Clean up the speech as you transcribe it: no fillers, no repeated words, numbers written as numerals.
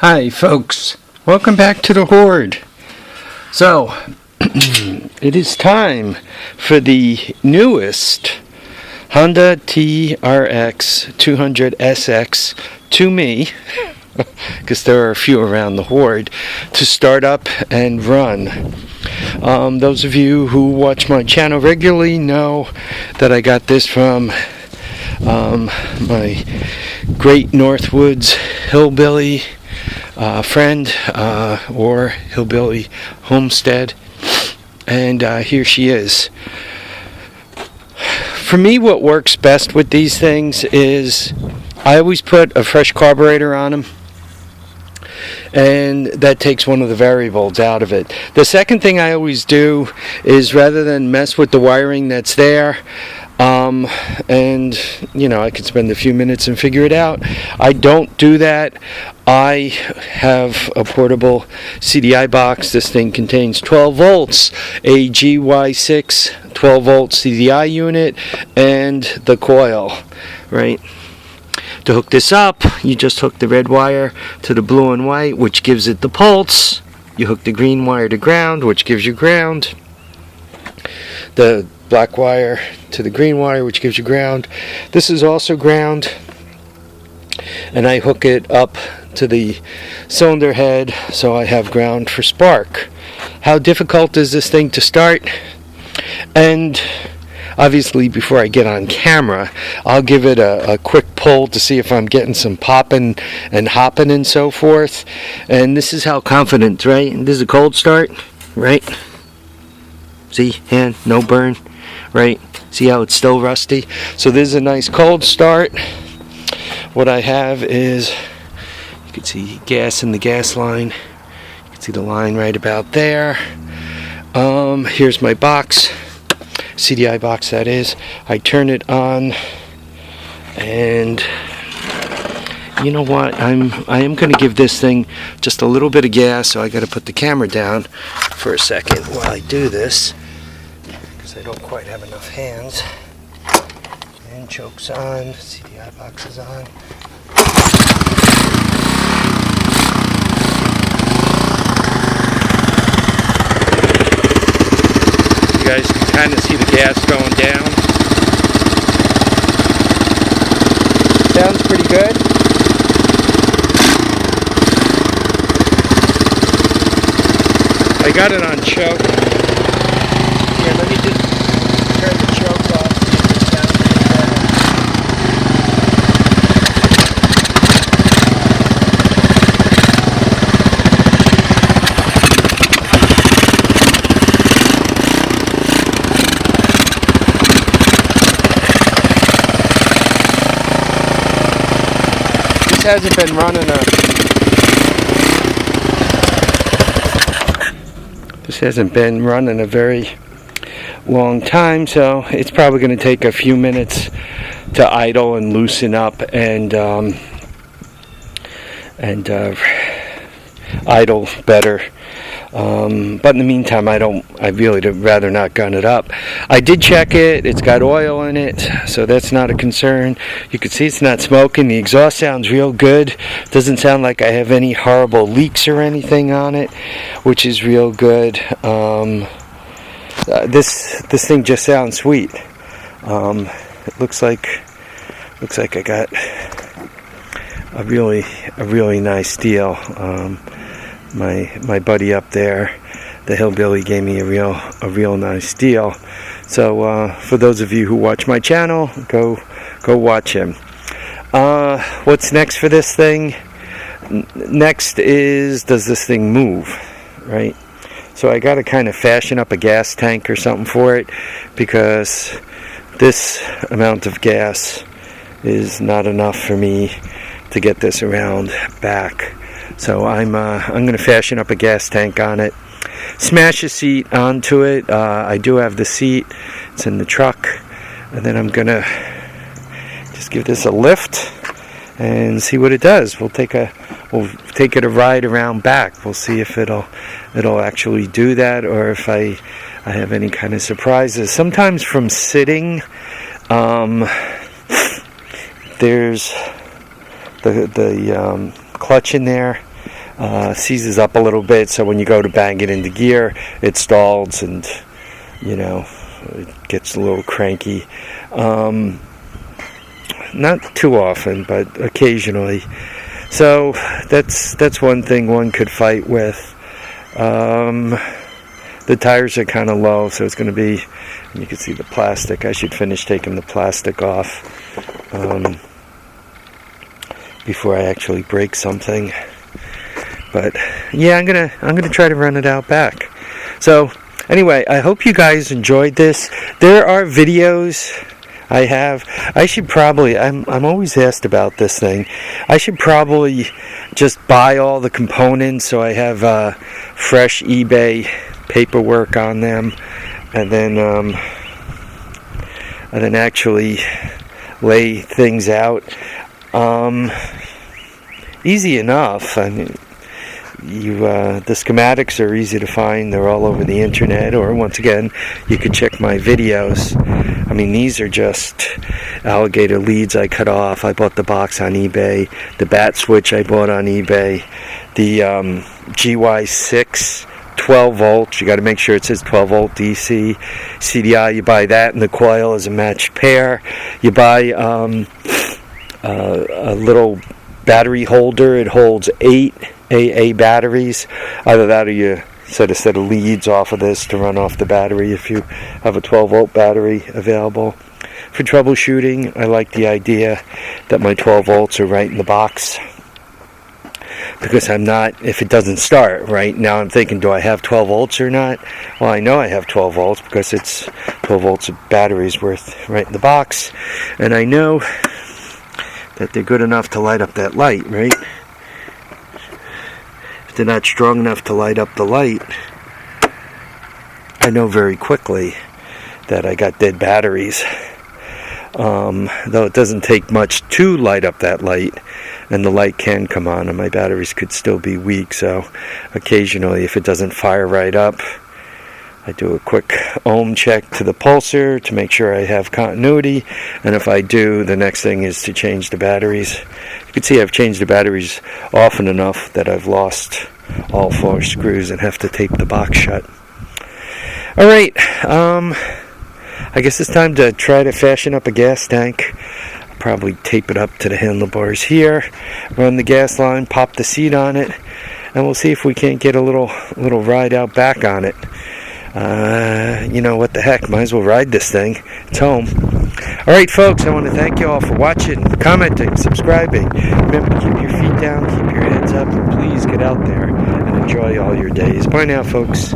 Hi folks, welcome back to the Hoard. So, it is time for the newest Honda TRX200SX to me, because there are a few around the Hoard, to start up and run. Those of you who watch my channel regularly know that I got this from my Great Northwoods Hillbilly friend, or Hillbilly Homestead, and here she is. For me, what works best with these things is I always put a fresh carburetor on them, and that takes one of the variables out of it. The second thing I always do is, rather than mess with the wiring that's there, and you know, I could spend a few minutes and figure it out, I don't do that. I have a portable CDI box. This thing contains 12 volts, a GY6 12 volt CDI unit, and the coil, right? To hook this up, you just hook the red wire to the blue and white, which gives it the pulse. You hook the green wire to ground, which gives you ground. The black wire to the green wire, which gives you ground. This is also ground, and I hook it up to the cylinder head, so I have ground for spark. How difficult is this thing to start? And obviously, before I get on camera, I'll give it a quick pull to see if I'm getting some popping and hopping and so forth. And this is how confident, right? This is a cold start, right? See, hand, no burn, right? See how it's still rusty? So this is a nice cold start. What I have is, you can see gas in the gas line. You can see the line right about there. Here's my box, CDI box that is. I turn it on, and you know what? I am going to give this thing just a little bit of gas, so I got to put the camera down for a second while I do this, because I don't quite have enough hands. And choke's on, CDI box is on. You guys can kind of see the gas going down. Sounds pretty good. I got it on choke. Here, let me just turn the choke off. Hasn't been running a very long time, so it's probably going to take a few minutes to idle and loosen up and idle better. But in the meantime, I really would rather not gun it up. I did check it. It's got oil in it, so that's not a concern. You can see it's not smoking. The exhaust sounds real good. Doesn't sound like I have any horrible leaks or anything on it, which is real good. This thing just sounds sweet. It looks like I got a really nice deal. My buddy up there, the Hillbilly, gave me a real nice deal. So for those of you who watch my channel, go watch him. What's next for this thing? Next is, does this thing move, right? So I got to kind of fashion up a gas tank or something for it, because this amount of gas is not enough for me to get this around back. So I'm going to fashion up a gas tank on it, smash a seat onto it. I do have the seat. It's in the truck. And then I'm going to just give this a lift and see what it does. We'll take it a ride around back. We'll see if it'll actually do that, or if I have any kind of surprises. Sometimes from sitting, there's the clutch in there seizes up a little bit, so when you go to bang it into gear, it stalls and, you know, it gets a little cranky. Not too often, but occasionally. So that's one thing one could fight with. The tires are kind of low, so it's going to be, you can see the plastic. I should finish taking the plastic off before I actually break something. But yeah, I'm gonna try to run it out back. So anyway, I hope you guys enjoyed this. There are videos I have. I should probably, I'm always asked about this thing. I should probably just buy all the components so I have fresh eBay paperwork on them, and then actually lay things out. Easy enough. I mean, the schematics are easy to find. They're all over the internet, or once again, you can check my videos. I mean, these are just alligator leads I cut off. I bought the box on eBay. The bat switch I bought on eBay. The GY6 12 volts. You got to make sure it says 12 volt DC. CDI, you buy that, and the coil is a matched pair. You buy a little battery holder. It holds 8 AA batteries. Either that, or you set a set of leads off of this to run off the battery if you have a 12 volt battery available. For troubleshooting, I like the idea that my 12 volts are right in the box, because I'm not, if it doesn't start right now, I'm thinking, do I have 12 volts or not? Well, I know I have 12 volts because it's 12 volts of batteries worth right in the box, and I know that they're good enough to light up that light, right? If they're not strong enough to light up the light, I know very quickly that I got dead batteries. Though it doesn't take much to light up that light, and the light can come on, and my batteries could still be weak. So occasionally, if it doesn't fire right up, I do a quick ohm check to the pulsar to make sure I have continuity, and if I do, the next thing is to change the batteries. You can see I've changed the batteries often enough that I've lost all 4 screws and have to tape the box shut. Alright, I guess it's time to try to fashion up a gas tank. I'll probably tape it up to the handlebars here, run the gas line, pop the seat on it, and we'll see if we can't get a little ride out back on it. You know, what the heck, might as well ride this thing. It's home. Alright folks, I want to thank you all for watching, commenting, subscribing. Remember to keep your feet down, keep your heads up, and please get out there and enjoy all your days. Bye now folks.